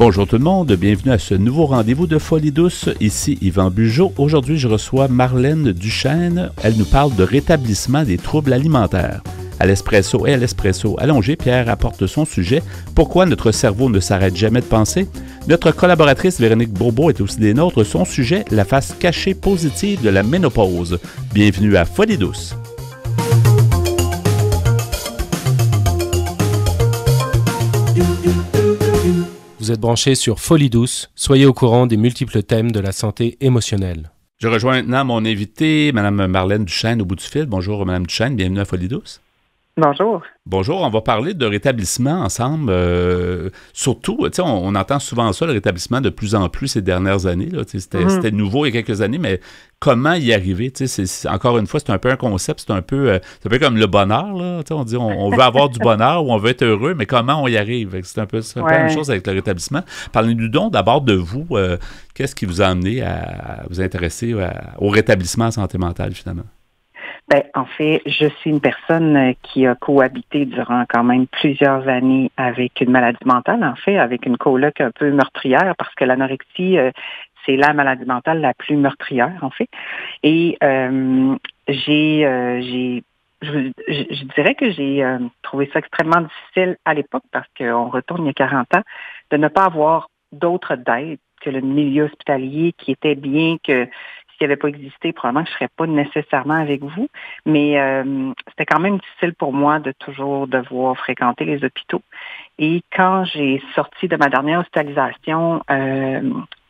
Bonjour tout le monde, bienvenue à ce nouveau rendez-vous de Folie douce. Ici Yvan Bugeaud. Aujourd'hui, je reçois Marlène Duchesne. Elle nous parle de rétablissement des troubles alimentaires. À l'espresso et à l'espresso allongé, Pierre apporte son sujet « Pourquoi notre cerveau ne s'arrête jamais de penser ?» Notre collaboratrice Véronique Bourbeau est aussi des nôtres. Son sujet « La face cachée positive de la ménopause ». Bienvenue à Folie douce. Vous êtes branchés sur Folie douce. Soyez au courant des multiples thèmes de la santé émotionnelle. Je rejoins maintenant mon invité, Mme Marlène Duchesne, au bout du fil. Bonjour, Mme Duchesne. Bienvenue à Folie douce. Bonjour. Bonjour, on va parler de rétablissement ensemble. Surtout, on entend souvent ça, le rétablissement de plus en plus ces dernières années. Là, c'était nouveau il y a quelques années, mais comment y arriver? Encore une fois, c'est un peu un concept, c'est un peu comme le bonheur. Là, on dit on veut avoir du bonheur ou on veut être heureux, mais comment on y arrive? C'est un peu la même chose avec le rétablissement. Parlez-nous donc d'abord de vous. Qu'est-ce qui vous a amené à vous intéresser au rétablissement en santé mentale, finalement? Ben, en fait, je suis une personne qui a cohabité durant quand même plusieurs années avec une maladie mentale, en fait, avec une coloc un peu meurtrière, parce que l'anorexie, c'est la maladie mentale la plus meurtrière, en fait. Et je dirais que j'ai trouvé ça extrêmement difficile à l'époque, parce qu'on retourne il y a 40 ans, de ne pas avoir d'autre d'aide que le milieu hospitalier qui était bien que s'il n'avait pas existé, probablement que je ne serais pas nécessairement avec vous, mais c'était quand même difficile pour moi de toujours devoir fréquenter les hôpitaux. Et quand j'ai sorti de ma dernière hospitalisation,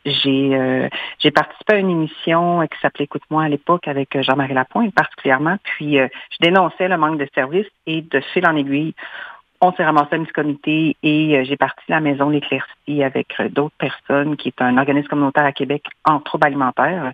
j'ai participé à une émission qui s'appelait Écoute-moi à l'époque avec Jean-Marie Lapointe particulièrement, puis je dénonçais le manque de services et de fil en aiguille. On s'est ramassé à un petit comité et j'ai parti à la Maison L'Éclaircie avec d'autres personnes, qui est un organisme communautaire à Québec en troubles alimentaires,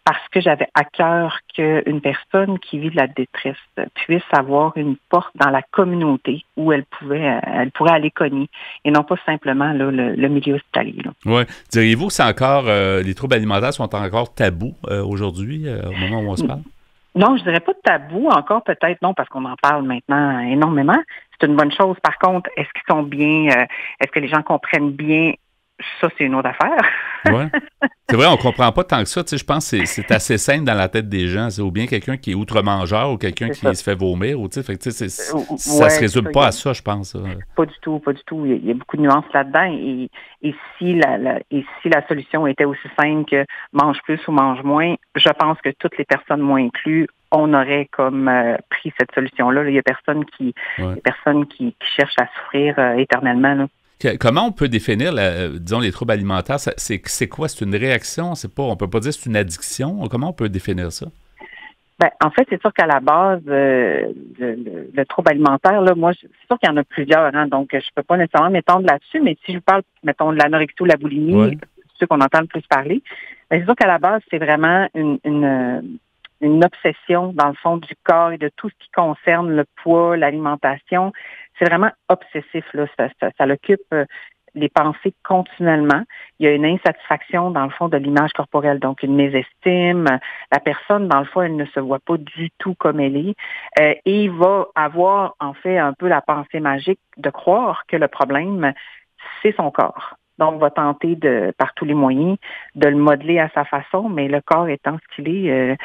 parce que j'avais à cœur qu'une personne qui vit de la détresse puisse avoir une porte dans la communauté où elle pourrait aller cogner, et non pas simplement là, le milieu hospitalier. Oui. Diriez-vous que c'est encore les troubles alimentaires sont encore tabous aujourd'hui, au moment où on se parle? Non, je dirais pas de tabou, encore peut-être non, parce qu'on en parle maintenant énormément. C'est une bonne chose. Par contre, est-ce qu'ils sont bien, est-ce que les gens comprennent bien? Ça, c'est une autre affaire. Oui. C'est vrai, on ne comprend pas tant que ça. Je pense que c'est assez simple dans la tête des gens. C'est ou bien quelqu'un qui est outre-mangeur ou quelqu'un qui se fait vomir. Ça ne se résume pas à ça, je pense. Pas du tout, pas du tout. Il y a beaucoup de nuances là-dedans. Et si la solution était aussi simple que mange plus ou mange moins, je pense que toutes les personnes, moi inclus, on aurait comme pris cette solution-là. Il y a personne qui cherche à souffrir éternellement, là. Comment on peut définir, disons, les troubles alimentaires? C'est quoi? C'est une réaction? On ne peut pas dire que c'est une addiction. Comment on peut définir ça? Ben, en fait, c'est sûr qu'à la base, le trouble alimentaire, là, moi, c'est sûr qu'il y en a plusieurs, hein, donc je peux pas nécessairement m'étendre là-dessus, mais si je parle, mettons, de l'anorexie ou la boulimie, c'est ceux qu'on entend le plus parler, ben, c'est sûr qu'à la base, c'est vraiment une obsession, dans le fond, du corps et de tout ce qui concerne le poids, l'alimentation. C'est vraiment obsessif, là. Ça l'occupe les pensées continuellement. Il y a une insatisfaction, dans le fond, de l'image corporelle, donc une mésestime. La personne, dans le fond, elle ne se voit pas du tout comme elle est. Et il va avoir, en fait, un peu la pensée magique de croire que le problème, c'est son corps. Donc, va tenter par tous les moyens de le modeler à sa façon, mais le corps étant ce qu'il est,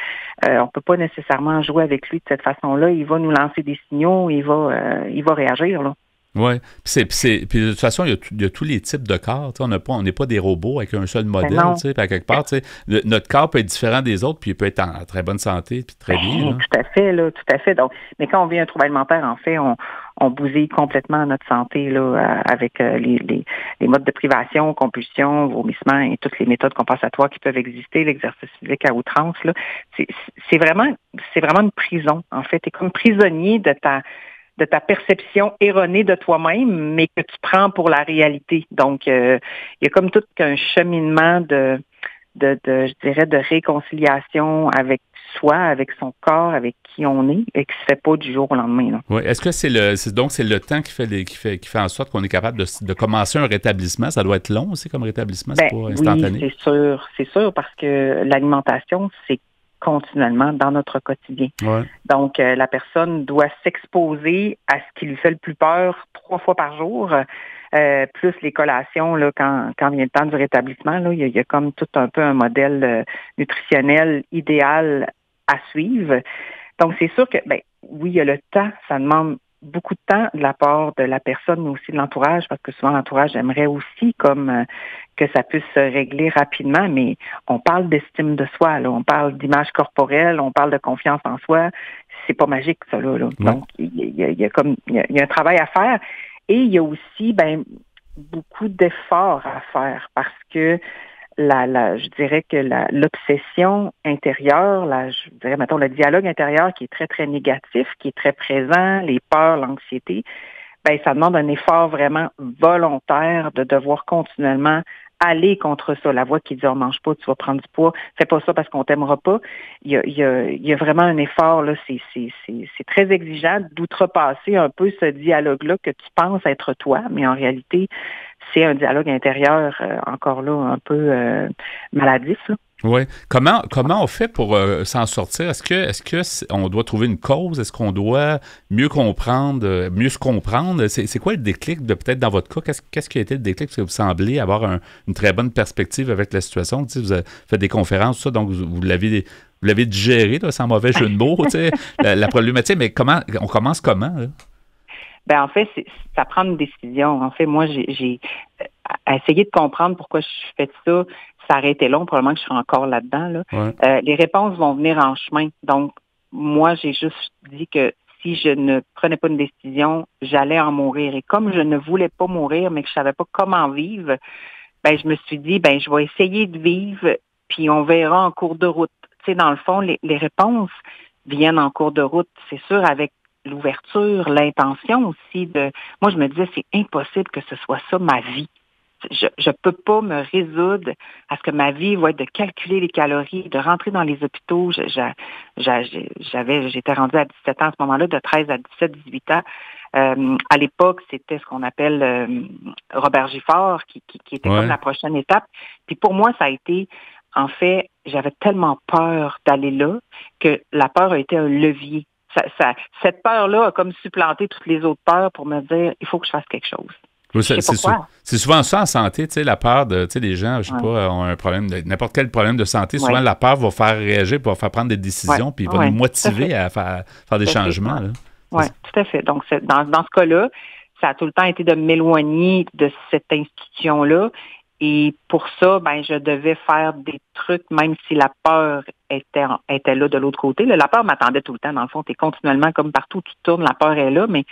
on peut pas nécessairement jouer avec lui de cette façon-là. Il va nous lancer des signaux, il va réagir, là. Oui. Puis de toute façon, il y a tous les types de corps. On n'est pas des robots avec un seul modèle. Puis à quelque part, notre corps peut être différent des autres, puis il peut être en très bonne santé, puis très bien. Là. Tout à fait, là, tout à fait. Donc, mais quand on vit un trouble alimentaire, en fait, on bousille complètement notre santé là, avec les modes de privation, compulsion, vomissement et toutes les méthodes compensatoires qui peuvent exister, l'exercice physique à outrance. Là, c'est vraiment une prison. En fait, tu es comme prisonnier de ta perception erronée de toi-même, mais que tu prends pour la réalité. Donc, il y a comme tout un cheminement je dirais, de réconciliation avec soi, avec son corps, avec qui on est, et qui se fait pas du jour au lendemain. Là. Oui. Est-ce que c'est le temps qui fait en sorte qu'on est capable de commencer un rétablissement? Ça doit être long aussi comme rétablissement, c'est pas instantané? Oui, c'est sûr, parce que l'alimentation, c'est continuellement dans notre quotidien. Ouais. Donc, la personne doit s'exposer à ce qui lui fait le plus peur 3 fois par jour. plus les collations, là, quand vient le temps du rétablissement, là, il y a comme tout un peu un modèle nutritionnel idéal à suivre. Donc, c'est sûr que, oui, il y a le temps, ça demande beaucoup de temps de la part de la personne, mais aussi de l'entourage, parce que souvent l'entourage aimerait aussi comme que ça puisse se régler rapidement, mais on parle d'estime de soi, là, on parle d'image corporelle, on parle de confiance en soi. C'est pas magique, ça, là. Ouais. Donc, il y a un travail à faire. Et il y a aussi, beaucoup d'efforts à faire parce que je dirais que l'obsession intérieure, je dirais, mettons, le dialogue intérieur qui est très, très négatif, qui est très présent, les peurs, l'anxiété, ça demande un effort vraiment volontaire de devoir continuellement aller contre ça. La voix qui dit, on mange pas, tu vas prendre du poids, fais pas ça parce qu'on t'aimera pas. Il y a vraiment un effort, là, c'est très exigeant d'outrepasser un peu ce dialogue-là que tu penses être toi, mais en réalité, c'est un dialogue intérieur, encore là, un peu maladif, là. Oui. Comment on fait pour s'en sortir? Est-ce que on doit trouver une cause? Est-ce qu'on doit mieux comprendre, mieux se comprendre? C'est quoi le déclic peut-être dans votre cas? Qu'est-ce qui a été le déclic? Parce que vous semblez avoir une très bonne perspective avec la situation. Tu sais, vous avez fait des conférences, tout ça, donc vous l'avez digéré, là, sans mauvais jeu de mots, tu sais, la problématique. Mais on commence comment, là? En fait, ça prend une décision. En fait, moi, j'ai essayé de comprendre pourquoi je fais ça. Ça aurait été long, probablement que je serais encore là-dedans. Là. Ouais. Les réponses vont venir en chemin. Donc, moi, j'ai juste dit que si je ne prenais pas une décision, j'allais en mourir. Et comme je ne voulais pas mourir, mais que je savais pas comment vivre, je me suis dit, je vais essayer de vivre, puis on verra en cours de route. Tu sais, dans le fond, les réponses viennent en cours de route, c'est sûr, avec l'ouverture, l'intention aussi moi, je me disais, c'est impossible que ce soit ça ma vie. Je peux pas me résoudre à ce que ma vie va être de calculer les calories, de rentrer dans les hôpitaux. J'étais rendue à 17 ans à ce moment-là, de 13 à 17, 18 ans. À l'époque, c'était ce qu'on appelle Robert Gifford, qui était comme la prochaine étape. Puis pour moi, ça a été, en fait, j'avais tellement peur d'aller là que la peur a été un levier. Cette peur-là a comme supplanté toutes les autres peurs pour me dire, il faut que je fasse quelque chose. C'est souvent ça en santé, tu sais, la peur de, tu sais, les gens, je sais pas, ont un problème, n'importe quel problème de santé, souvent la peur va faire réagir, va faire prendre des décisions, puis va nous motiver à faire des changements. Oui, tout à fait. Donc, dans ce cas-là, ça a tout le temps été de m'éloigner de cette institution-là. Et pour ça, je devais faire des trucs, même si la peur était là de l'autre côté. Là, la peur m'attendait tout le temps. Dans le fond, tu es continuellement, comme partout où tu tournes, la peur est là, mais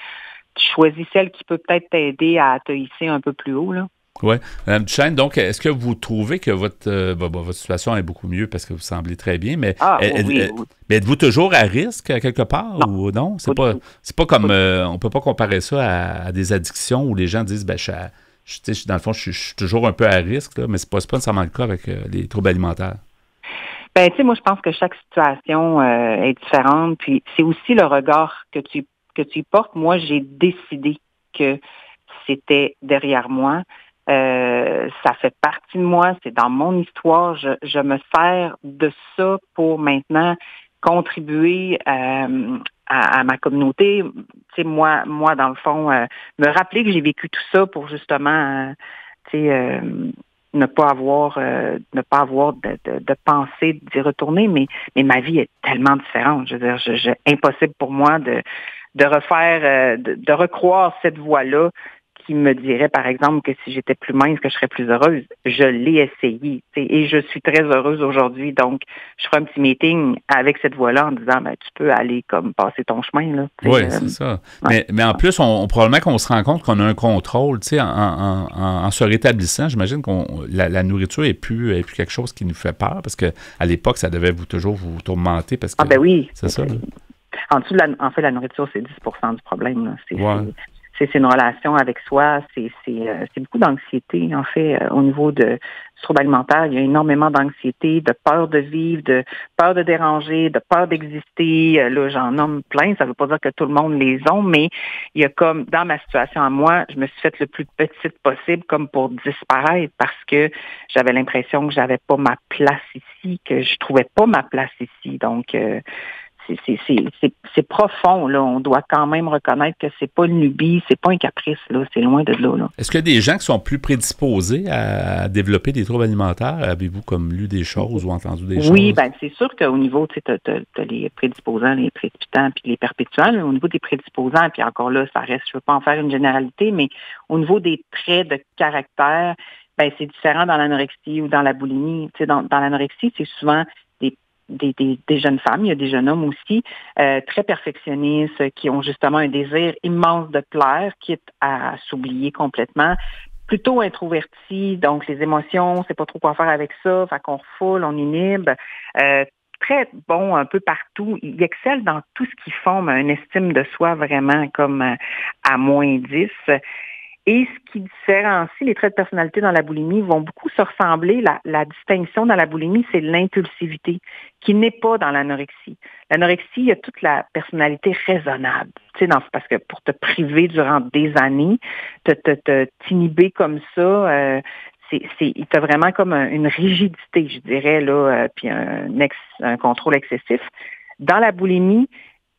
tu choisis celle qui peut peut-être t'aider à te hisser un peu plus haut, là. Oui. Mme Duchesne, donc, est-ce que vous trouvez que votre situation est beaucoup mieux parce que vous semblez très bien, mais oui. Mais êtes-vous toujours à risque quelque part ou non? C'est pas comme on peut pas comparer ça à des addictions où les gens disent dans le fond, je suis toujours un peu à risque, là, mais c'est pas nécessairement le cas avec les troubles alimentaires. Tu sais, moi, je pense que chaque situation est différente, puis c'est aussi le regard que tu y portes. Moi, j'ai décidé que c'était derrière moi. Ça fait partie de moi, c'est dans mon histoire. Je me sers de ça pour maintenant contribuer à ma communauté. Tu sais, moi, dans le fond, me rappeler que j'ai vécu tout ça pour justement, ne pas avoir de pensée d'y retourner, mais ma vie est tellement différente. Je veux dire, impossible pour moi de refaire, de recroire cette voie-là qui me dirait, par exemple, que si j'étais plus mince, que je serais plus heureuse. Je l'ai essayé, et je suis très heureuse aujourd'hui. Donc, je ferai un petit meeting avec cette voie-là en disant, tu peux aller comme passer ton chemin, là. Oui, c'est ça. Ouais. Mais en plus, probablement qu'on se rend compte qu'on a un contrôle, tu sais, en se rétablissant. J'imagine que la nourriture est plus quelque chose qui nous fait peur, parce que à l'époque, ça devait toujours vous tourmenter, parce que... oui. C'est ça, là. En fait, la nourriture, c'est 10% du problème, là. C'est une relation avec soi, c'est beaucoup d'anxiété, en fait, au niveau du trouble alimentaire. Il y a énormément d'anxiété, de peur de vivre, de peur de déranger, de peur d'exister. Là, j'en nomme plein, ça ne veut pas dire que tout le monde les a, mais il y a comme, dans ma situation à moi, je me suis faite le plus petite possible comme pour disparaître parce que j'avais l'impression que j'avais pas ma place ici, que je trouvais pas ma place ici. Donc, c'est profond, là. On doit quand même reconnaître que c'est pas une lubie, c'est pas un caprice, là. C'est loin de là, là. Est-ce qu'il y a des gens qui sont plus prédisposés à développer des troubles alimentaires? Avez-vous comme lu des choses ou entendu des choses? Oui, ben c'est sûr qu'au niveau, tu sais, t'as les prédisposants, les précipitants, puis les perpétuants. Au niveau des prédisposants, puis encore là, ça reste, je veux pas en faire une généralité, mais au niveau des traits de caractère, ben c'est différent dans l'anorexie ou dans la boulimie. Tu sais, dans l'anorexie, c'est souvent des jeunes femmes, il y a des jeunes hommes aussi, très perfectionnistes, qui ont justement un désir immense de plaire, quitte à s'oublier complètement, plutôt introvertis, donc les émotions, on sait pas trop quoi faire avec ça, fait qu'on refoule, on inhibe, très bon un peu partout. Ils excellent dans tout ce qui forme une estime de soi vraiment comme à -10. Et ce qui différencie les traits de personnalité dans la boulimie vont beaucoup se ressembler. La distinction dans la boulimie, c'est l'imпulsivité, qui n'est pas dans l'anorexie. L'anorexie, il y a toute la personnalité raisonnable. Tu sais, parce que pour te priver durant des années, t'inhiber comme ça, t'as vraiment comme une rigidité, je dirais, là, puis un contrôle excessif. Dans la boulimie,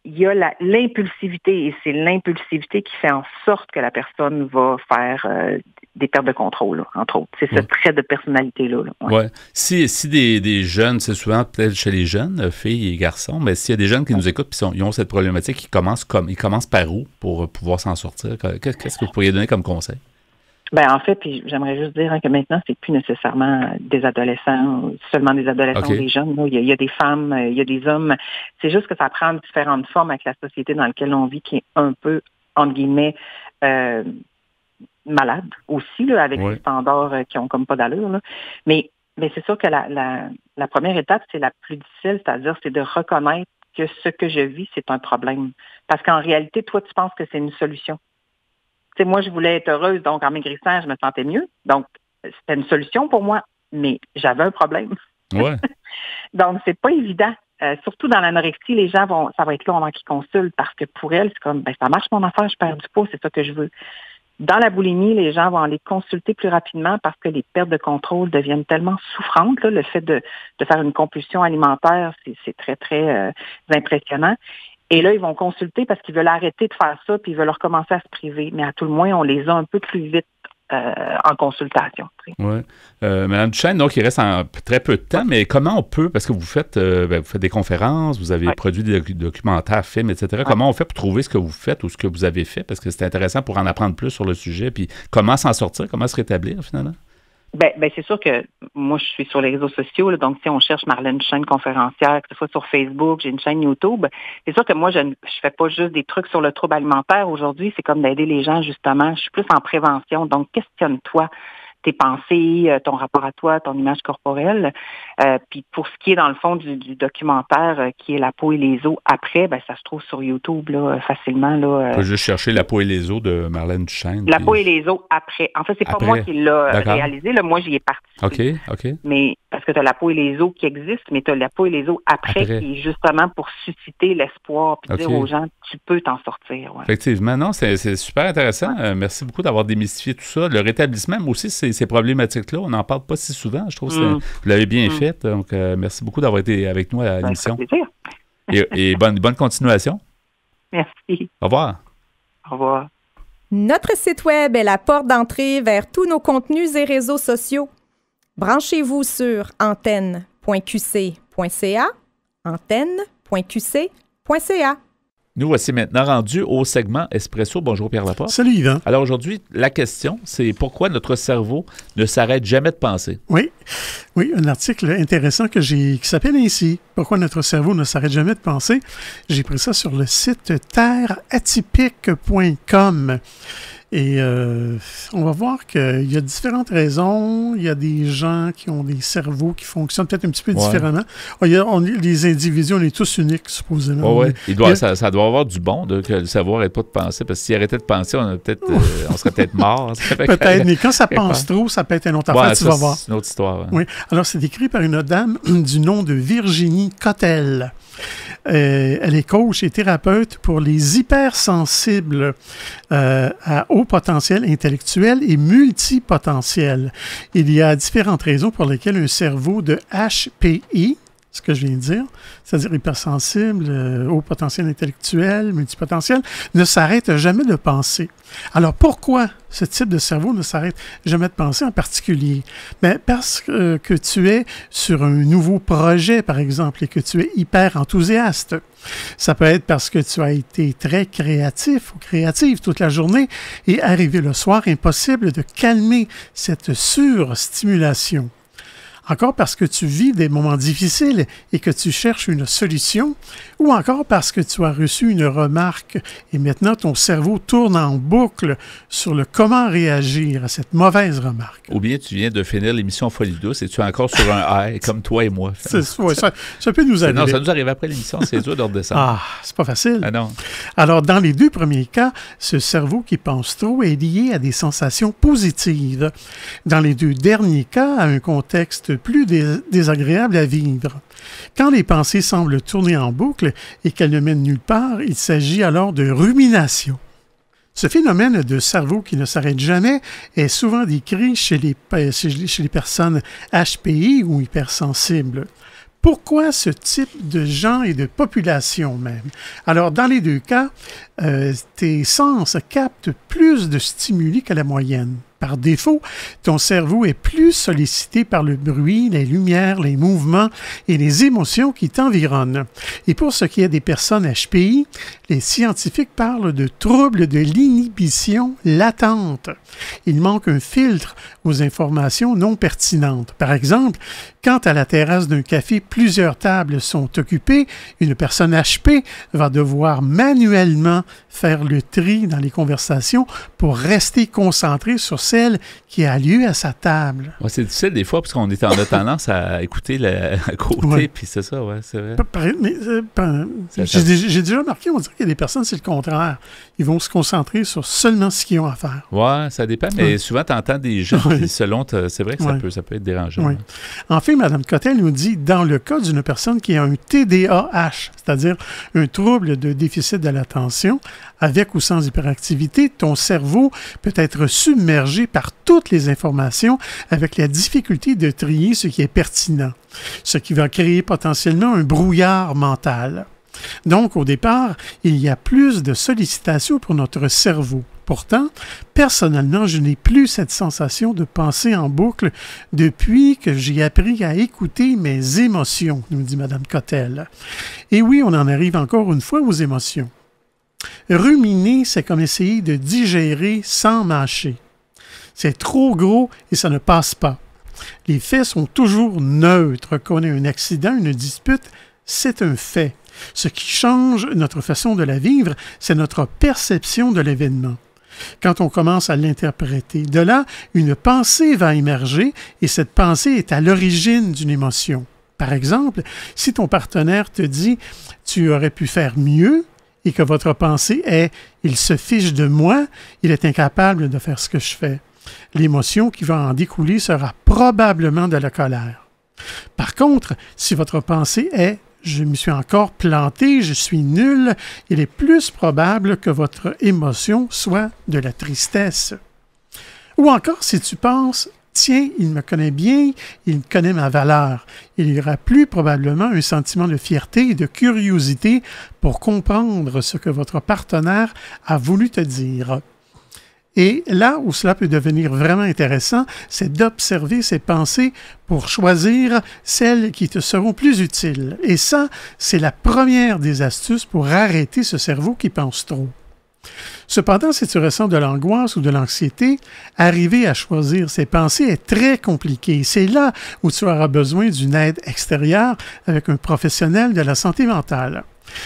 il y a l'impulsivité, et c'est l'impulsivité qui fait en sorte que la personne va faire des pertes de contrôle, là, entre autres. C'est ce trait de personnalité-là. Ouais. Si des jeunes, c'est souvent peut-être chez les jeunes, filles et garçons, mais s'il y a des jeunes qui nous écoutent et ils ont cette problématique, ils commencent par où pour pouvoir s'en sortir? Qu'est-ce que vous pourriez donner comme conseil? Ben en fait, puis j'aimerais juste dire que maintenant, c'est plus nécessairement des adolescents, seulement des adolescents ou des jeunes. Là. Il y a des femmes, il y a des hommes. C'est juste que ça prend différentes formes avec la société dans laquelle on vit, qui est un peu, entre guillemets, malade aussi, là, avec des standards qui ont comme pas d'allure. Là. Mais c'est sûr que la première étape, c'est la plus difficile, c'est-à-dire c'est de reconnaître que ce que je vis, c'est un problème. Parce qu'en réalité, toi, tu penses que c'est une solution. Tu sais, moi, je voulais être heureuse, donc en maigrissant, je me sentais mieux. Donc, c'était une solution pour moi, mais j'avais un problème. Ouais. Donc, c'est pas évident. Surtout dans l'anorexie, les gens ça va être long avant qu'ils consultent parce que pour elles, c'est comme, ça marche mon affaire, je perds du poids, c'est ça que je veux. Dans la boulimie, les gens vont aller consulter plus rapidement parce que les pertes de contrôle deviennent tellement souffrantes. Là, le fait de faire une compulsion alimentaire, c'est très, très impressionnant. Et là, ils vont consulter parce qu'ils veulent arrêter de faire ça puis ils veulent recommencer à se priver. Mais à tout le moins, on les a un peu plus vite en consultation. Oui. Madame Duchesne, donc il reste très peu de temps, mais comment on peut, parce que vous faites des conférences, vous avez produit des documentaires, films, etc. Comment on fait pour trouver ce que vous faites ou ce que vous avez fait? Parce que c'est intéressant pour en apprendre plus sur le sujet, puis comment s'en sortir, comment se rétablir finalement? Ben c'est sûr que moi, je suis sur les réseaux sociaux, là, donc si on cherche Marlène Duchesne conférencière, que ce soit sur Facebook, j'ai une chaîne YouTube, c'est sûr que moi, je fais pas juste des trucs sur le trouble alimentaire. Aujourd'hui, c'est comme d'aider les gens, justement. Je suis plus en prévention, donc questionne-toi tes pensées, ton rapport à toi, ton image corporelle. Puis pour ce qui est, dans le fond, du documentaire qui est La peau et les os après, ben ça se trouve sur YouTube là, facilement. Là, on peut juste chercher La peau et les os de Marlène Duchesne. La peau et les os après. En fait, c'est pas moi qui l'ai réalisé. Là, moi, j'y ai participé. OK. Mais parce que tu as La peau et les os qui existent, mais tu as La peau et les os après qui est justement pour susciter l'espoir puis dire aux gens, tu peux t'en sortir. Ouais. Effectivement. Non, c'est super intéressant. Ouais. Merci beaucoup d'avoir démystifié tout ça. Le rétablissement, mais aussi, ces problématiques-là, on n'en parle pas si souvent. Je trouve que vous l'avez bien fait. Donc, merci beaucoup d'avoir été avec nous à l'émission. Ça fait plaisir. Et bonne continuation. Merci. Au revoir. Au revoir. Notre site Web est la porte d'entrée vers tous nos contenus et réseaux sociaux. Branchez-vous sur antenne.qc.ca, antenne.qc.ca. Nous voici maintenant rendus au segment Espresso. Bonjour Pierre Laporte. Salut Yvan. Alors aujourd'hui, la question, c'est pourquoi notre cerveau ne s'arrête jamais de penser? Oui, un article intéressant qui s'appelle ainsi. Pourquoi notre cerveau ne s'arrête jamais de penser? J'ai pris ça sur le site terreatypique.com. Et on va voir qu'il y a différentes raisons. Il y a des gens qui ont des cerveaux qui fonctionnent peut-être un petit peu différemment. Les individus, on est tous uniques, supposément. Oui. Ça doit avoir du bon que le cerveau n'arrête pas de penser, parce que s'il arrêtait de penser, on serait peut-être mort. Peut-être, mais quand ça pense trop, ça peut être une autre affaire, tu vas voir. C'est une autre histoire. Hein. Oui. Alors, c'est écrit par une dame du nom de Virginie Cottel. Elle est coach et thérapeute pour les hypersensibles à haut potentiel intellectuel et multipotentiel. Il y a différentes raisons pour lesquelles un cerveau de HPI, ce que je viens de dire, c'est-à-dire hypersensible, haut potentiel intellectuel, multipotentiel, ne s'arrête jamais de penser. Alors pourquoi ce type de cerveau ne s'arrête jamais de penser en particulier? Bien, parce que tu es sur un nouveau projet, par exemple, et que tu es hyper enthousiaste. Ça peut être parce que tu as été très créatif ou créative toute la journée et arrivé le soir, impossible de calmer cette surstimulation. Encore parce que tu vis des moments difficiles et que tu cherches une solution, ou encore parce que tu as reçu une remarque et maintenant ton cerveau tourne en boucle sur le comment réagir à cette mauvaise remarque. Ou bien tu viens de finir l'émission Folie douce et tu es encore sur un high, comme toi et moi. Ça peut nous arriver. Non, ça nous arrive après l'émission, c'est dur de redescendre. Ah, c'est pas facile. Ah non. Alors, dans les deux premiers cas, ce cerveau qui pense trop est lié à des sensations positives. Dans les deux derniers cas, à un contexte plus désagréable à vivre. Quand les pensées semblent tourner en boucle et qu'elles ne mènent nulle part, il s'agit alors de rumination. Ce phénomène de cerveau qui ne s'arrête jamais est souvent décrit chez les personnes HPI ou hypersensibles. Pourquoi ce type de gens et de population même? Alors, dans les deux cas, tes sens captent plus de stimuli que la moyenne. Par défaut, ton cerveau est plus sollicité par le bruit, les lumières, les mouvements et les émotions qui t'environnent. Et pour ce qui est des personnes HPI, les scientifiques parlent de troubles de l'inhibition latente. Il manque un filtre aux informations non pertinentes. Par exemple, quand à la terrasse d'un café, plusieurs tables sont occupées, une personne HP va devoir manuellement faire le tri dans les conversations pour rester concentré sur celle qui a lieu à sa table. Ouais, c'est difficile des fois parce qu'on a tendance à écouter à côté, puis c'est ça, ouais, c'est vrai. J'ai déjà remarqué, on dirait qu'il y a des personnes, c'est le contraire. Ils vont se concentrer sur seulement ce qu'ils ont à faire. Oui, ça dépend, mais souvent, tu entends des gens qui, selon, c'est vrai que ça peut être dérangeant. Oui. Enfin, Mme Cottel nous dit, dans le cas d'une personne qui a un TDAH, c'est-à-dire un trouble de déficit de l'attention, avec ou sans hyperactivité, ton cerveau peut être submergé par toutes les informations avec la difficulté de trier ce qui est pertinent, ce qui va créer potentiellement un brouillard mental. Donc, au départ, il y a plus de sollicitations pour notre cerveau. Pourtant, personnellement, je n'ai plus cette sensation de penser en boucle depuis que j'ai appris à écouter mes émotions, nous dit Mme Cottel. Et oui, on en arrive encore une fois aux émotions. Ruminer, c'est comme essayer de digérer sans mâcher. C'est trop gros et ça ne passe pas. Les faits sont toujours neutres. Qu'on ait un accident, une dispute, c'est un fait. Ce qui change notre façon de la vivre, c'est notre perception de l'événement. Quand on commence à l'interpréter, de là, une pensée va émerger et cette pensée est à l'origine d'une émotion. Par exemple, si ton partenaire te dit « tu aurais pu faire mieux », et que votre pensée est « il se fiche de moi, il est incapable de faire ce que je fais », l'émotion qui va en découler sera probablement de la colère. Par contre, si votre pensée est « je me suis encore planté, je suis nul », il est plus probable que votre émotion soit de la tristesse. Ou encore, si tu penses « tiens, il me connaît bien, il connaît ma valeur », il y aura plus probablement un sentiment de fierté et de curiosité pour comprendre ce que votre partenaire a voulu te dire. Et là où cela peut devenir vraiment intéressant, c'est d'observer ces pensées pour choisir celles qui te seront plus utiles. Et ça, c'est la première des astuces pour arrêter ce cerveau qui pense trop. Cependant, si tu ressens de l'angoisse ou de l'anxiété, arriver à choisir ces pensées est très compliqué. C'est là où tu auras besoin d'une aide extérieure avec un professionnel de la santé mentale.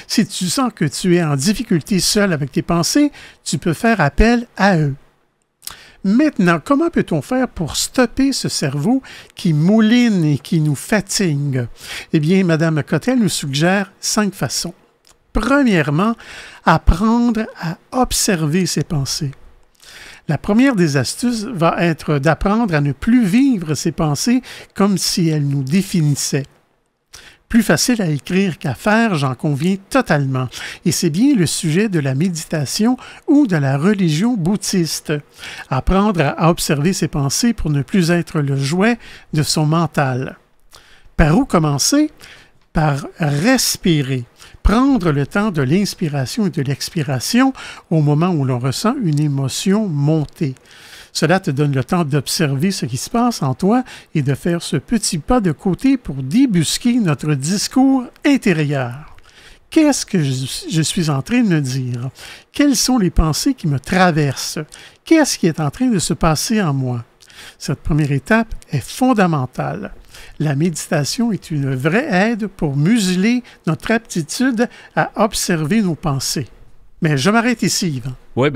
Si tu sens que tu es en difficulté seul avec tes pensées, tu peux faire appel à eux. Maintenant, comment peut-on faire pour stopper ce cerveau qui mouline et qui nous fatigue? Eh bien, Mme Cottel nous suggère 5 façons. Premièrement, apprendre à observer ses pensées. La première des astuces va être d'apprendre à ne plus vivre ses pensées comme si elles nous définissaient. Plus facile à écrire qu'à faire, j'en conviens totalement. Et c'est bien le sujet de la méditation ou de la religion bouddhiste. Apprendre à observer ses pensées pour ne plus être le jouet de son mental. Par où commencer? par respirer. Prendre le temps de l'inspiration et de l'expiration au moment où l'on ressent une émotion monter. Cela te donne le temps d'observer ce qui se passe en toi et de faire ce petit pas de côté pour débusquer notre discours intérieur. Qu'est-ce que je suis en train de me dire? Quelles sont les pensées qui me traversent? Qu'est-ce qui est en train de se passer en moi? Cette première étape est fondamentale. La méditation est une vraie aide pour museler notre aptitude à observer nos pensées. Mais je m'arrête ici, Yvan. Oui,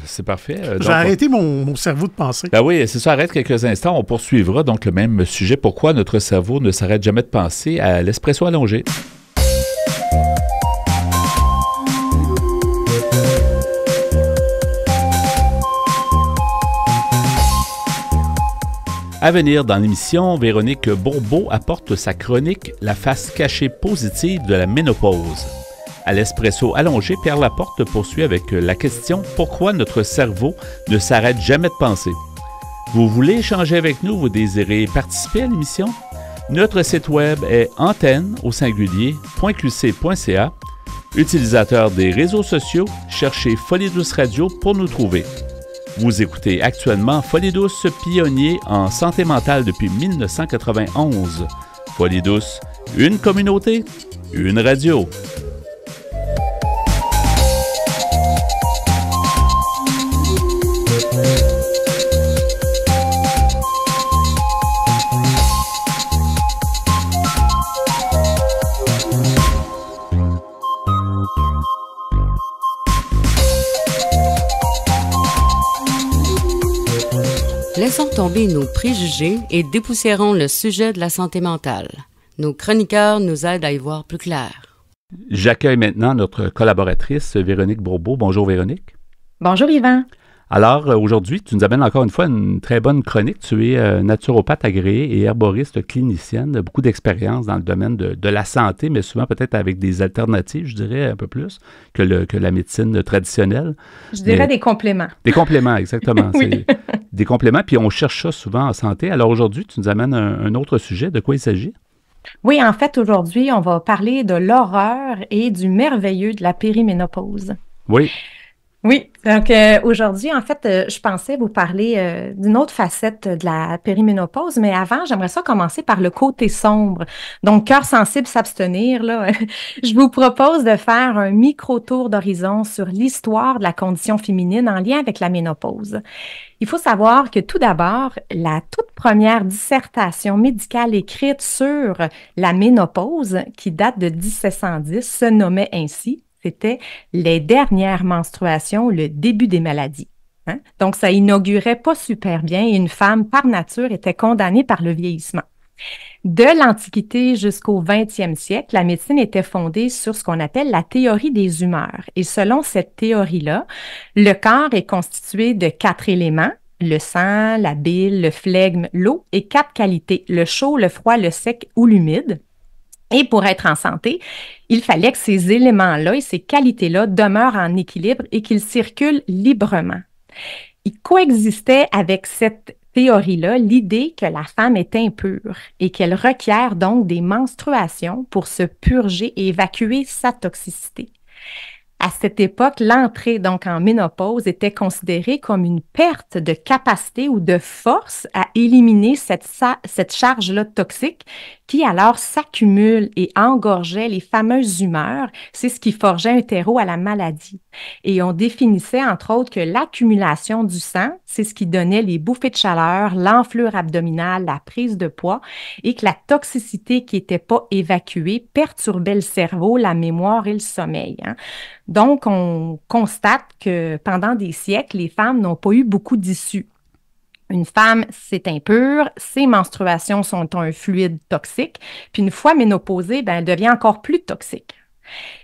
c'est parfait. J'ai arrêté mon cerveau de penser. Ben oui, c'est ça. Arrête quelques instants. On poursuivra donc le même sujet. Pourquoi notre cerveau ne s'arrête jamais de penser à l'espresso allongé? À venir dans l'émission, Véronique Bourbeau apporte sa chronique « La face cachée positive de la ménopause ». À l'espresso allongé, Pierre Laporte poursuit avec la question « Pourquoi notre cerveau ne s'arrête jamais de penser ?» Vous voulez échanger avec nous? Vous désirez participer à l'émission? Notre site web est antenne.qc.ca. Utilisateur des réseaux sociaux, cherchez Folie Douce Radio pour nous trouver. Vous écoutez actuellement Folie Douce, pionnier en santé mentale depuis 1991. Folie Douce, une communauté, une radio. Laissons tomber nos préjugés et dépoussiérons le sujet de la santé mentale. Nos chroniqueurs nous aident à y voir plus clair. J'accueille maintenant notre collaboratrice Véronique Bourbeau. Bonjour Véronique. Bonjour Yvan. Alors, aujourd'hui, tu nous amènes encore une fois une très bonne chronique. Tu es naturopathe agréée et herboriste clinicienne, beaucoup d'expérience dans le domaine de la santé, mais souvent peut-être avec des alternatives, je dirais, un peu plus que la médecine traditionnelle. Je dirais des compléments. Des compléments, exactement. Oui. C'est des compléments, puis on cherche ça souvent en santé. Alors aujourd'hui, tu nous amènes un autre sujet. De quoi il s'agit? Oui, en fait, aujourd'hui, on va parler de l'horreur et du merveilleux de la périménopause. Oui. Oui, donc aujourd'hui, en fait, je pensais vous parler d'une autre facette de la périménopause, mais avant, j'aimerais ça commencer par le côté sombre. Donc, cœur sensible, s'abstenir, là. Je vous propose de faire un micro-tour d'horizon sur l'histoire de la condition féminine en lien avec la ménopause. Il faut savoir que tout d'abord, la toute première dissertation médicale écrite sur la ménopause, qui date de 1710, se nommait ainsi. C'était les dernières menstruations, le début des maladies. Hein? Donc, ça inaugurait pas super bien et une femme, par nature, était condamnée par le vieillissement. De l'Antiquité jusqu'au 20e siècle, la médecine était fondée sur ce qu'on appelle la théorie des humeurs. Et selon cette théorie-là, le corps est constitué de 4 éléments, le sang, la bile, le flegme, l'eau, et 4 qualités, le chaud, le froid, le sec ou l'humide. Et pour être en santé, il fallait que ces éléments-là et ces qualités-là demeurent en équilibre et qu'ils circulent librement. Il coexistait avec cette théorie-là l'idée que la femme est impure et qu'elle requiert donc des menstruations pour se purger et évacuer sa toxicité. À cette époque, l'entrée donc en ménopause était considérée comme une perte de capacité ou de force à éliminer cette charge-là toxique qui alors s'accumule et engorgeait les fameuses humeurs. C'est ce qui forgeait un terreau à la maladie. Et on définissait entre autres que l'accumulation du sang, c'est ce qui donnait les bouffées de chaleur, l'enflure abdominale, la prise de poids et que la toxicité qui n'était pas évacuée perturbait le cerveau, la mémoire et le sommeil. Hein. Donc, on constate que pendant des siècles, les femmes n'ont pas eu beaucoup d'issues. Une femme, c'est impur, ses menstruations sont un fluide toxique, puis une fois ménopausée, elle devient encore plus toxique.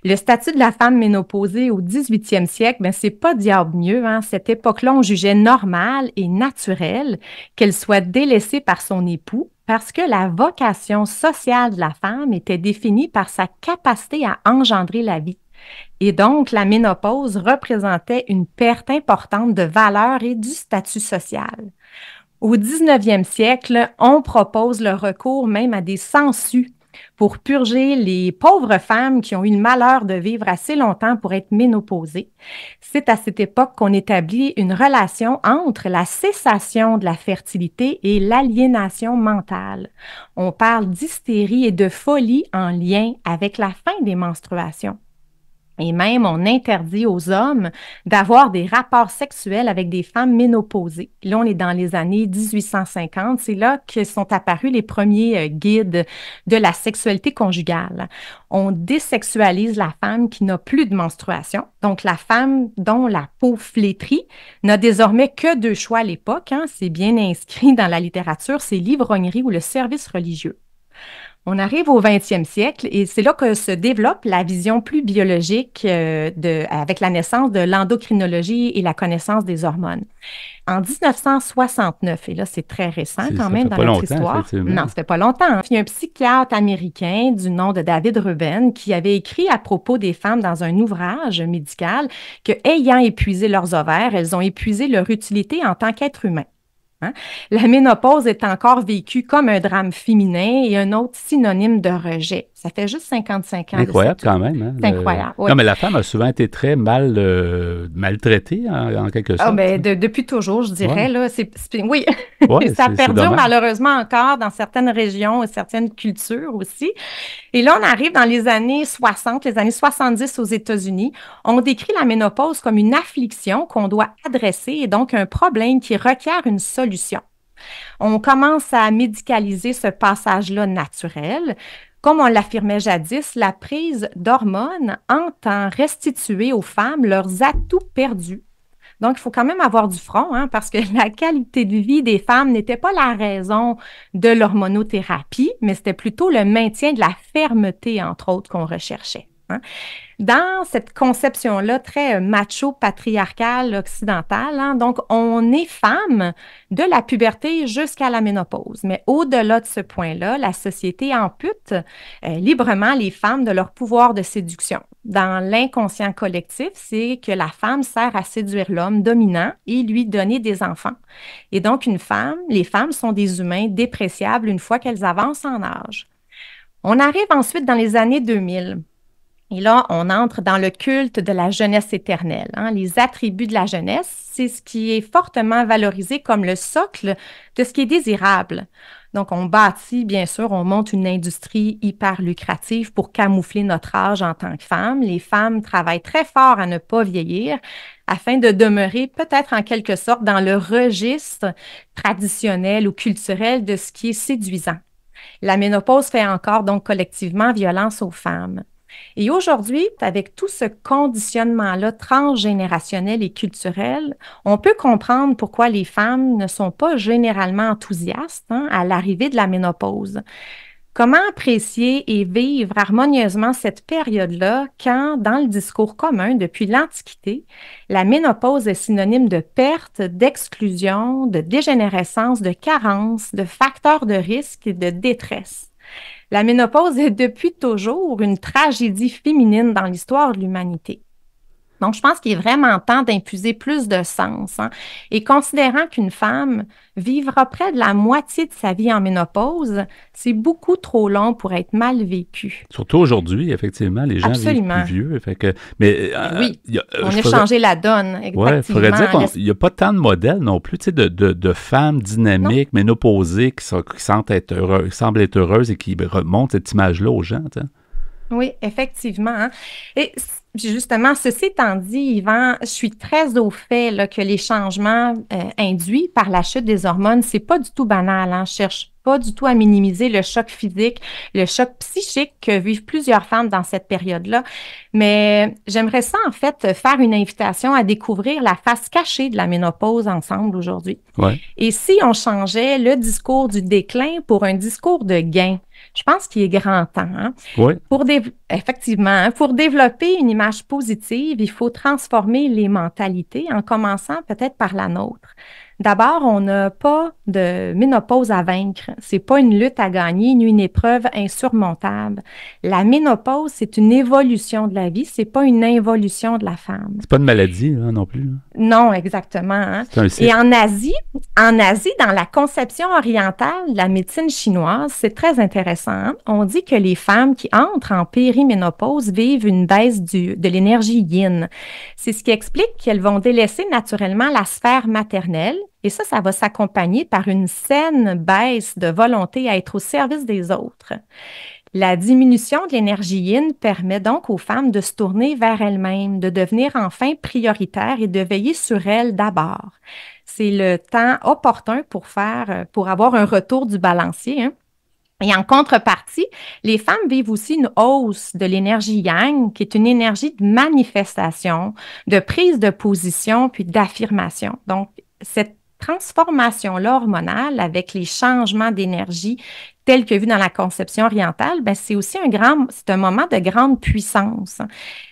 Le statut de la femme ménopausée au 18e siècle, c'est pas diable mieux. Hein? Cette époque-là, on jugeait normal et naturel qu'elle soit délaissée par son époux parce que la vocation sociale de la femme était définie par sa capacité à engendrer la vie. Et donc, la ménopause représentait une perte importante de valeur et du statut social. Au 19e siècle, on propose le recours même à des sangsues pour purger les pauvres femmes qui ont eu le malheur de vivre assez longtemps pour être ménopausées. C'est à cette époque qu'on établit une relation entre la cessation de la fertilité et l'aliénation mentale. On parle d'hystérie et de folie en lien avec la fin des menstruations. Et même, on interdit aux hommes d'avoir des rapports sexuels avec des femmes ménopausées. Là, on est dans les années 1850. C'est là que sont apparus les premiers guides de la sexualité conjugale. On désexualise la femme qui n'a plus de menstruation. Donc, la femme dont la peau flétrie n'a désormais que 2 choix à l'époque. C'est bien inscrit dans la littérature, c'est l'ivrognerie ou le service religieux. On arrive au 20e siècle et c'est là que se développe la vision plus biologique avec la naissance de l'endocrinologie et la connaissance des hormones. En 1969, et là c'est très récent quand même dans notre histoire. Non, ça fait pas longtemps. Il y a un psychiatre américain du nom de David Reuben qui avait écrit à propos des femmes dans un ouvrage médical que, ayant épuisé leurs ovaires, elles ont épuisé leur utilité en tant qu'être humain. La ménopause est encore vécue comme un drame féminin et un autre synonyme de rejet. Ça fait juste 55 ans. Incroyable quand même. Hein, c'est incroyable. Oui. Non, mais la femme a souvent été très maltraitée en quelque sorte. Depuis toujours, je dirais. Ouais. Là, oui, ouais, ça perdure malheureusement encore dans certaines régions et certaines cultures aussi. Et là, on arrive dans les années 60, les années 70 aux États-Unis. On décrit la ménopause comme une affliction qu'on doit adresser et donc un problème qui requiert une solution. On commence à médicaliser ce passage-là naturel. Comme on l'affirmait jadis, la prise d'hormones entend restituer aux femmes leurs atouts perdus. Donc, il faut quand même avoir du front, parce que la qualité de vie des femmes n'était pas la raison de l'hormonothérapie, mais c'était plutôt le maintien de la fermeté, entre autres, qu'on recherchait. Dans cette conception-là très macho-patriarcale occidentale, donc on est femme de la puberté jusqu'à la ménopause. Mais au-delà de ce point-là, la société ampute librement les femmes de leur pouvoir de séduction. Dans l'inconscient collectif, c'est que la femme sert à séduire l'homme dominant et lui donner des enfants. Et donc les femmes sont des humains dépréciables une fois qu'elles avancent en âge. On arrive ensuite dans les années 2000. Et là, on entre dans le culte de la jeunesse éternelle. Les attributs de la jeunesse, c'est ce qui est fortement valorisé comme le socle de ce qui est désirable. Donc, on bâtit, bien sûr, on monte une industrie hyper lucrative pour camoufler notre âge en tant que femme. Les femmes travaillent très fort à ne pas vieillir afin de demeurer peut-être en quelque sorte dans le registre traditionnel ou culturel de ce qui est séduisant. La ménopause fait encore donc collectivement violence aux femmes. Et aujourd'hui, avec tout ce conditionnement-là transgénérationnel et culturel, on peut comprendre pourquoi les femmes ne sont pas généralement enthousiastes à l'arrivée de la ménopause. Comment apprécier et vivre harmonieusement cette période-là quand, dans le discours commun depuis l'Antiquité, la ménopause est synonyme de perte, d'exclusion, de dégénérescence, de carence, de facteur de risque et de détresse? La ménopause est depuis toujours une tragédie féminine dans l'histoire de l'humanité. Donc, je pense qu'il est vraiment temps d'infuser plus de sens. Et considérant qu'une femme vivra près de la moitié de sa vie en ménopause, c'est beaucoup trop long pour être mal vécu. Surtout aujourd'hui, effectivement, les gens vivent plus vieux. Fait que, mais, oui, on a changé la donne, exactement. Oui, il faudrait dire qu'il n'y a pas tant de modèles non plus, tu sais, de femmes dynamiques, ménopausées, qui semblent être heureuses et qui remontent cette image-là aux gens, tu sais. Oui, effectivement. Et justement, ceci étant dit, Yvan, je suis très au fait là, que les changements induits par la chute des hormones, c'est pas du tout banal. Je cherche pas du tout à minimiser le choc physique, le choc psychique que vivent plusieurs femmes dans cette période-là. Mais j'aimerais ça, en fait, faire une invitation à découvrir la face cachée de la ménopause ensemble aujourd'hui. Ouais. Et si on changeait le discours du déclin pour un discours de gain? Je pense qu'il est grand temps. Oui. Effectivement, pour développer une image positive, il faut transformer les mentalités en commençant peut-être par la nôtre. D'abord, on n'a pas de ménopause à vaincre. C'est pas une lutte à gagner, ni une épreuve insurmontable. La ménopause, c'est une évolution de la vie, c'est pas une involution de la femme. C'est pas une maladie, là, non plus. Là. Non, exactement. Hein? C'est un cycle. Et en Asie, dans la conception orientale de la médecine chinoise, c'est très intéressant. Hein? On dit que les femmes qui entrent en périménopause vivent une baisse de l'énergie yin. C'est ce qui explique qu'elles vont délaisser naturellement la sphère maternelle. Et ça va s'accompagner par une saine baisse de volonté à être au service des autres. La diminution de l'énergie yin permet donc aux femmes de se tourner vers elles-mêmes, de devenir enfin prioritaires et de veiller sur elles d'abord. C'est le temps opportun pour avoir un retour du balancier. Hein? Et en contrepartie, les femmes vivent aussi une hausse de l'énergie yang, qui est une énergie de manifestation, de prise de position, puis d'affirmation. Donc, cette transformation-là hormonale avec les changements d'énergie tels que vus dans la conception orientale, ben c'est aussi c'est un moment de grande puissance.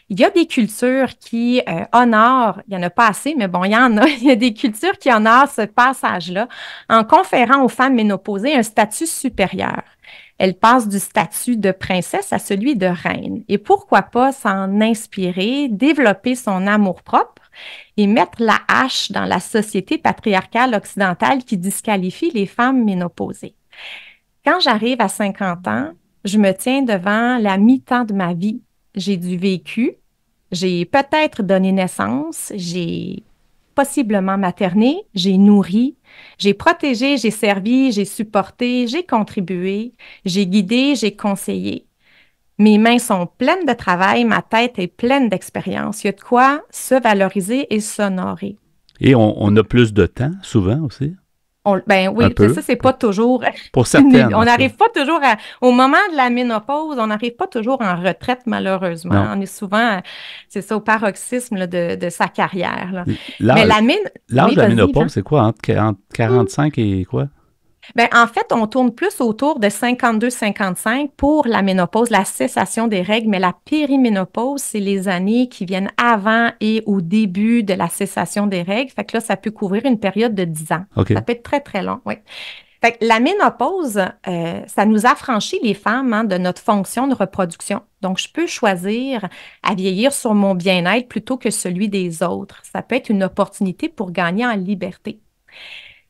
Il y a des cultures qui honorent, il n'y en a pas assez, mais bon, il y en a, il y a des cultures qui honorent ce passage-là en conférant aux femmes ménopausées un statut supérieur. Elles passent du statut de princesse à celui de reine. Et pourquoi pas s'en inspirer, développer son amour-propre et mettre la hache dans la société patriarcale occidentale qui disqualifie les femmes ménopausées. Quand j'arrive à 50 ans, je me tiens devant la mi-temps de ma vie. J'ai du vécu, j'ai peut-être donné naissance, j'ai possiblement materné, j'ai nourri, j'ai protégé, j'ai servi, j'ai supporté, j'ai contribué, j'ai guidé, j'ai conseillé. Mes mains sont pleines de travail, ma tête est pleine d'expérience. Il y a de quoi se valoriser et s'honorer. Et on a plus de temps, souvent aussi. Ben oui, ça, c'est pas toujours... Pour certaines. On n'arrive pas toujours au moment de la ménopause, on n'arrive pas toujours en retraite, malheureusement. Non. On est souvent, c'est ça, au paroxysme là, de sa carrière. Là. L'âge de la ménopause, c'est quoi? Entre 45 et quoi? Ben, en fait, on tourne plus autour de 52-55 pour la ménopause, la cessation des règles, mais la périménopause, c'est les années qui viennent avant et au début de la cessation des règles. Fait que là, ça peut couvrir une période de 10 ans. Okay. Ça peut être très, très long, oui. Fait que la ménopause, ça nous affranchit les femmes hein, de notre fonction de reproduction. Donc, je peux choisir à vieillir sur mon bien-être plutôt que celui des autres. Ça peut être une opportunité pour gagner en liberté.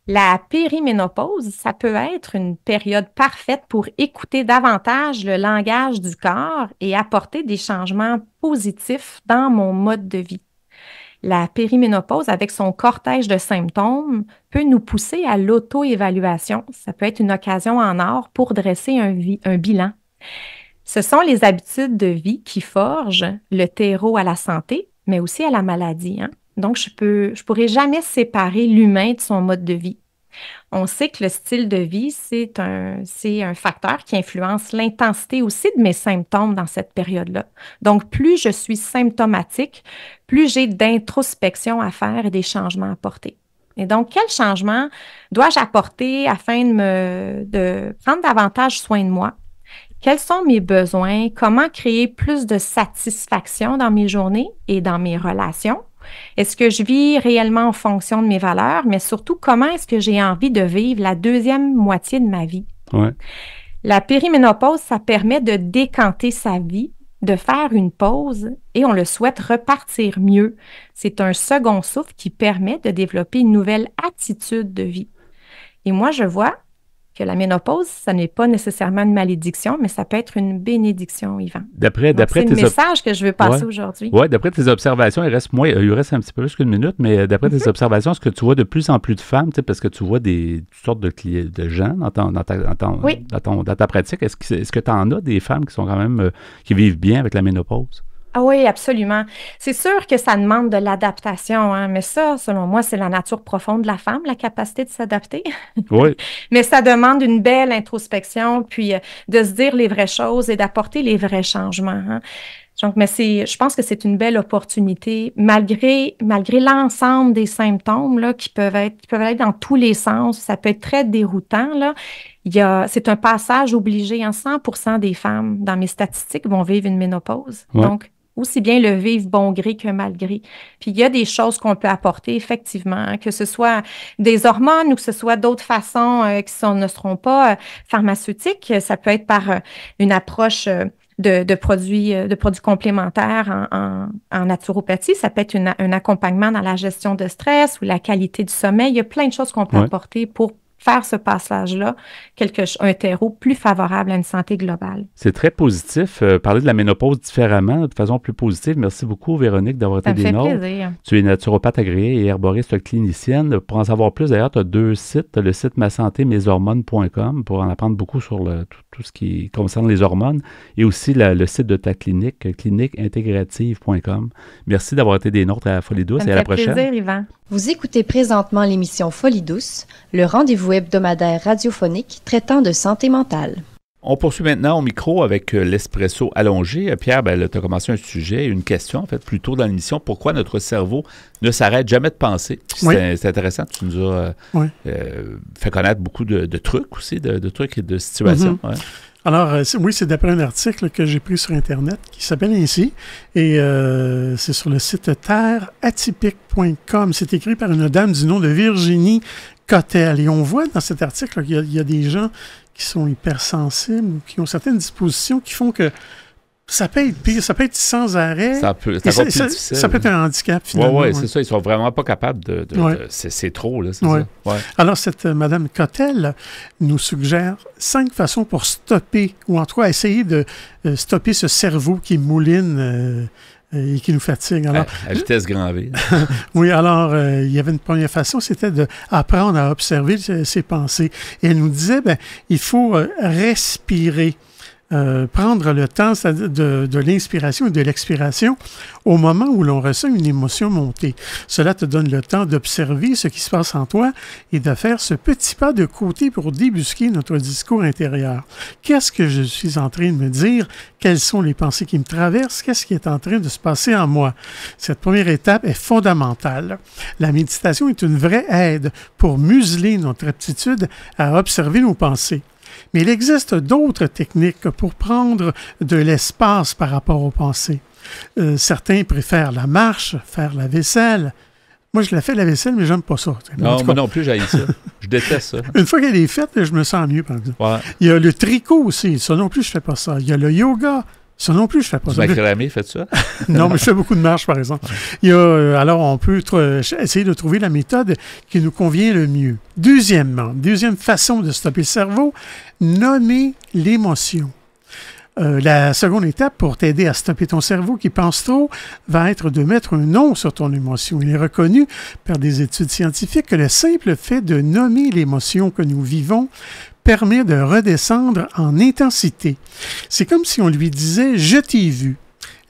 La périménopause, ça peut être une période parfaite pour écouter davantage le langage du corps et apporter des changements positifs dans mon mode de vie. La périménopause, avec son cortège de symptômes, peut nous pousser à l'auto-évaluation. Ça peut être une occasion en or pour dresser un bilan. Ce sont les habitudes de vie qui forgent le terreau à la santé, mais aussi à la maladie. Hein? Donc, je pourrais jamais séparer l'humain de son mode de vie. On sait que le style de vie, c'est un facteur qui influence l'intensité aussi de mes symptômes dans cette période-là. Donc, plus je suis symptomatique, plus j'ai d'introspection à faire et des changements à apporter. Et donc, quel changement dois-je apporter afin de prendre davantage soin de moi? Quels sont mes besoins? Comment créer plus de satisfaction dans mes journées et dans mes relations? Est-ce que je vis réellement en fonction de mes valeurs? Mais surtout, comment est-ce que j'ai envie de vivre la deuxième moitié de ma vie? Ouais. La périménopause, ça permet de décanter sa vie, de faire une pause et on le souhaite repartir mieux. C'est un second souffle qui permet de développer une nouvelle attitude de vie. Et moi, je vois que la ménopause, ça n'est pas nécessairement une malédiction, mais ça peut être une bénédiction, Yvan. C'est le message que je veux passer aujourd'hui. Oui, d'après tes observations, il reste un petit peu plus qu'une minute, mais d'après tes observations, est-ce que tu vois de plus en plus de femmes, parce que tu vois toutes sortes de gens dans ta pratique, est-ce que tu en as des femmes qui sont quand même, qui vivent bien avec la ménopause? Ah oui, absolument. C'est sûr que ça demande de l'adaptation, hein, mais ça, selon moi, c'est la nature profonde de la femme, la capacité de s'adapter. Oui. Mais ça demande une belle introspection, puis de se dire les vraies choses et d'apporter les vrais changements. Hein. Donc, je pense que c'est une belle opportunité, malgré l'ensemble des symptômes là, qui peuvent aller dans tous les sens. Ça peut être très déroutant, là. C'est un passage obligé. 100% des femmes, dans mes statistiques, vont vivre une ménopause. Ouais. Donc, aussi bien le vivre bon gré que mal gré. Puis il y a des choses qu'on peut apporter, effectivement, hein, que ce soit des hormones ou que ce soit d'autres façons ne seront pas pharmaceutiques. Ça peut être par une approche de produits complémentaires en naturopathie. Ça peut être un accompagnement dans la gestion de stress ou la qualité du sommeil. Il y a plein de choses qu'on peut apporter pour faire ce passage-là, un terreau plus favorable à une santé globale. C'est très positif. Parler de la ménopause différemment, de façon plus positive. Merci beaucoup, Véronique, d'avoir été des nôtres. Ça me fait plaisir. Tu es naturopathe agréée et herboriste clinicienne. Pour en savoir plus, d'ailleurs, tu as 2 sites. Tu as le site masantémeshormones.com pour en apprendre beaucoup sur tout ce qui concerne les hormones et aussi le site de ta clinique, cliniqueintégrative.com. Merci d'avoir été des nôtres à Folie Douce et à la prochaine. Ça me fait plaisir, Yvan. Vous écoutez présentement l'émission Folie Douce, le rendez-vous hebdomadaire radiophonique traitant de santé mentale. On poursuit maintenant au micro avec l'espresso allongé. Pierre, tu as commencé un sujet, une question, en fait, plus tôt dans l'émission. Pourquoi notre cerveau ne s'arrête jamais de penser? C'est intéressant. Tu nous as fait connaître beaucoup de trucs aussi, de trucs et de situations. Mm-hmm. Ouais. Alors, c'est d'après un article que j'ai pris sur Internet qui s'appelle ainsi, et c'est sur le site terreatypique.com. C'est écrit par une dame du nom de Virginie Cottel. Et on voit dans cet article qu'il y a des gens qui sont hypersensibles, qui ont certaines dispositions qui font que ça peut être pire, ça peut être sans arrêt. Ça peut être un handicap, finalement. Oui, c'est ça. Ils sont vraiment pas capables c'est trop, là, c'est ça. Ouais. Alors, cette Mme Cottel nous suggère 5 façons pour stopper, ou en tout cas essayer de stopper ce cerveau qui mouline et qui nous fatigue. Alors, à vitesse grand V. Oui, alors, il y avait une première façon, c'était d'apprendre à observer ses pensées. Et elle nous disait, il faut respirer. Prendre le temps de l'inspiration et de l'expiration au moment où l'on ressent une émotion montée. Cela te donne le temps d'observer ce qui se passe en toi et de faire ce petit pas de côté pour débusquer notre discours intérieur. Qu'est-ce que je suis en train de me dire? Quelles sont les pensées qui me traversent? Qu'est-ce qui est en train de se passer en moi? Cette première étape est fondamentale. La méditation est une vraie aide pour museler notre aptitude à observer nos pensées. Mais il existe d'autres techniques pour prendre de l'espace par rapport aux pensées. Certains préfèrent la marche, faire la vaisselle. Moi, je la fais la vaisselle, mais j'aime pas ça. Non, moi non plus, j'haïs ça. Je déteste ça. Une fois qu'elle est faite, je me sens mieux, par exemple. Ouais. Il y a le tricot aussi. Ça non plus, je fais pas ça. Il y a le yoga. Ça non plus, je fais pas ça. Du macramé, faites ça? Non, mais je fais beaucoup de marche, par exemple. Il y a, alors, on peut essayer de trouver la méthode qui nous convient le mieux. Deuxième façon de stopper le cerveau, nommer l'émotion. La seconde étape pour t'aider à stopper ton cerveau qui pense trop va être de mettre un nom sur ton émotion. Il est reconnu par des études scientifiques que le simple fait de nommer l'émotion que nous vivons permet de redescendre en intensité. C'est comme si on lui disait « je t'ai vu ».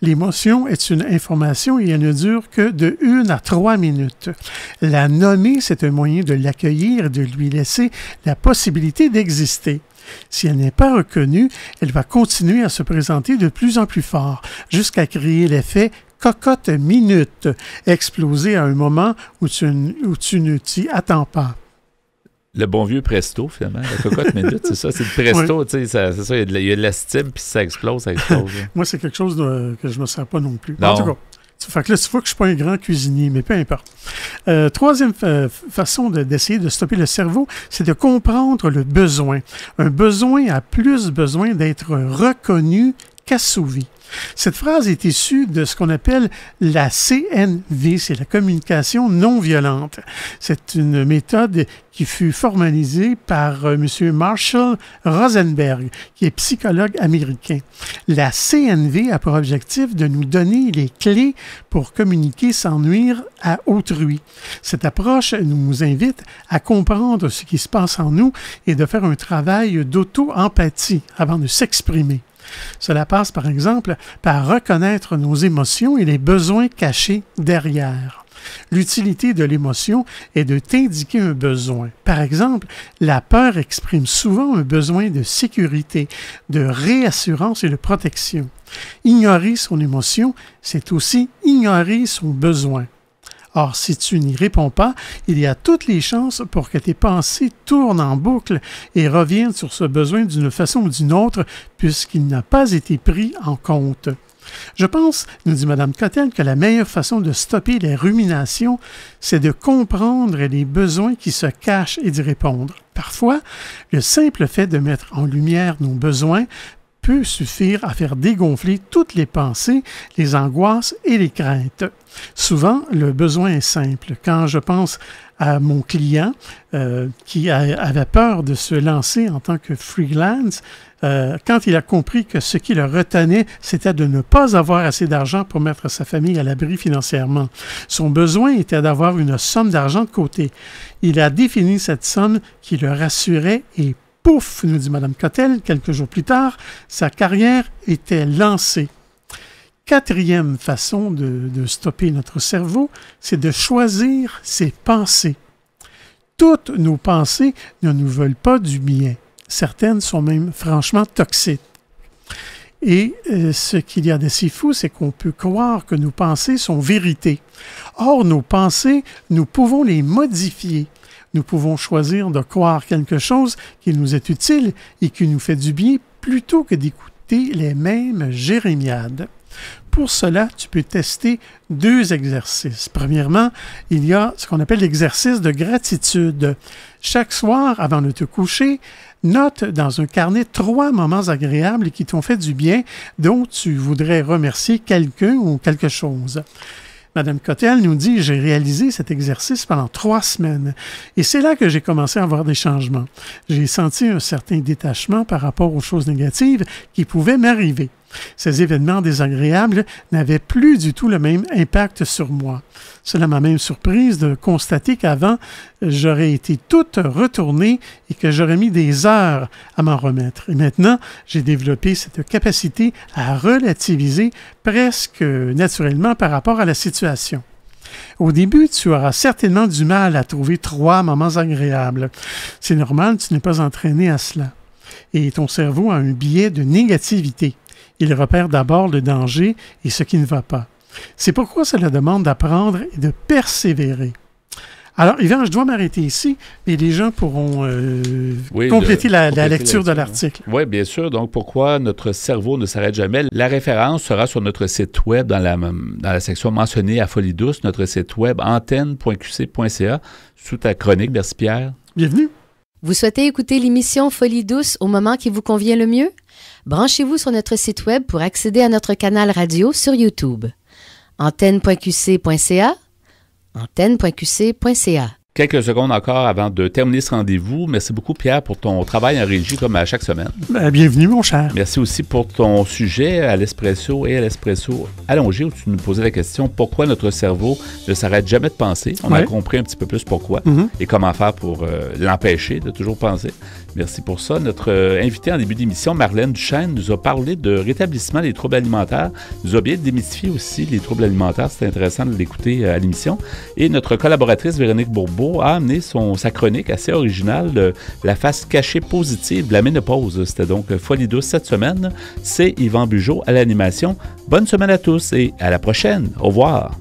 L'émotion est une information et elle ne dure que de 1 à 3 minutes. La nommer, c'est un moyen de l'accueillir et de lui laisser la possibilité d'exister. Si elle n'est pas reconnue, elle va continuer à se présenter de plus en plus fort, jusqu'à créer l'effet cocotte minute, exploser à un moment où tu ne t'y attends pas. Le bon vieux presto, finalement, la cocotte minute, c'est ça, c'est le presto, tu sais, c'est ça, il y a de la stime, puis ça explose. Moi, c'est quelque chose que je ne me sers pas non plus. Non. En tout cas, fait que là, tu vois que je ne suis pas un grand cuisinier, mais peu importe. Troisième façon d'essayer de stopper le cerveau, c'est de comprendre le besoin. Un besoin a plus besoin d'être reconnu qu'assouvi. Cette phrase est issue de ce qu'on appelle la CNV, c'est la communication non violente. C'est une méthode qui fut formalisée par M. Marshall Rosenberg, qui est psychologue américain. La CNV a pour objectif de nous donner les clés pour communiquer sans nuire à autrui. Cette approche nous invite à comprendre ce qui se passe en nous et de faire un travail d'auto-empathie avant de s'exprimer. Cela passe, par exemple, par reconnaître nos émotions et les besoins cachés derrière. L'utilité de l'émotion est de t'indiquer un besoin. Par exemple, la peur exprime souvent un besoin de sécurité, de réassurance et de protection. Ignorer son émotion, c'est aussi ignorer son besoin. Or, si tu n'y réponds pas, il y a toutes les chances pour que tes pensées tournent en boucle et reviennent sur ce besoin d'une façon ou d'une autre, puisqu'il n'a pas été pris en compte. Je pense, nous dit Mme Cottel, que la meilleure façon de stopper les ruminations, c'est de comprendre les besoins qui se cachent et d'y répondre. Parfois, le simple fait de mettre en lumière nos besoins peut suffire à faire dégonfler toutes les pensées, les angoisses et les craintes. Souvent, le besoin est simple. Quand je pense à mon client qui avait peur de se lancer en tant que freelance, quand il a compris que ce qui le retenait, c'était de ne pas avoir assez d'argent pour mettre sa famille à l'abri financièrement. Son besoin était d'avoir une somme d'argent de côté. Il a défini cette somme qui le rassurait et pouf, nous dit Mme Cottel, quelques jours plus tard, sa carrière était lancée. Quatrième façon de stopper notre cerveau, c'est de choisir ses pensées. Toutes nos pensées ne nous veulent pas du bien. Certaines sont même franchement toxiques. Et ce qu'il y a de si fou, c'est qu'on peut croire que nos pensées sont vérité. Or, nos pensées, nous pouvons les modifier. Nous pouvons choisir de croire quelque chose qui nous est utile et qui nous fait du bien plutôt que d'écouter les mêmes jérémiades. Pour cela, tu peux tester 2 exercices. Premièrement, il y a ce qu'on appelle l'exercice de gratitude. Chaque soir, avant de te coucher, note dans un carnet 3 moments agréables qui t'ont fait du bien, dont tu voudrais remercier quelqu'un ou quelque chose. Mme Cottel nous dit « J'ai réalisé cet exercice pendant 3 semaines. Et c'est là que j'ai commencé à avoir des changements. J'ai senti un certain détachement par rapport aux choses négatives qui pouvaient m'arriver. Ces événements désagréables n'avaient plus du tout le même impact sur moi. Cela m'a même surprise de constater qu'avant, j'aurais été toute retournée et que j'aurais mis des heures à m'en remettre. Et maintenant, j'ai développé cette capacité à relativiser presque naturellement par rapport à la situation. Au début, tu auras certainement du mal à trouver 3 moments agréables. C'est normal, tu n'es pas entraîné à cela. Et ton cerveau a un biais de négativité. Il repère d'abord le danger et ce qui ne va pas. C'est pourquoi cela demande d'apprendre et de persévérer. Alors, Yvan, je dois m'arrêter ici, mais les gens pourront compléter la lecture de l'article. Oui, bien sûr. Donc, pourquoi notre cerveau ne s'arrête jamais? La référence sera sur notre site web dans la section mentionnée à Folie douce, notre site web antenne.qc.ca, sous ta chronique. Merci, Pierre. Bienvenue. Vous souhaitez écouter l'émission Folie douce au moment qui vous convient le mieux? Branchez-vous sur notre site web pour accéder à notre canal radio sur YouTube. Antenne.qc.ca, antenne.qc.ca. Quelques secondes encore avant de terminer ce rendez-vous. Merci beaucoup, Pierre, pour ton travail en régie comme à chaque semaine. Bienvenue, mon cher. Merci aussi pour ton sujet à l'espresso et à l'espresso allongé où tu nous posais la question pourquoi notre cerveau ne s'arrête jamais de penser. On a compris un petit peu plus pourquoi et comment faire pour l'empêcher de toujours penser. Merci pour ça. Notre invitée en début d'émission, Marlène Duchesne, nous a parlé de rétablissement des troubles alimentaires. Nous a bien démystifié aussi les troubles alimentaires. C'était intéressant de l'écouter à l'émission. Et notre collaboratrice, Véronique Bourbeau, a amené sa chronique assez originale de la face cachée positive de la ménopause. C'était donc Folie douce cette semaine. C'est Yvan Bugeaud à l'animation. Bonne semaine à tous et à la prochaine. Au revoir.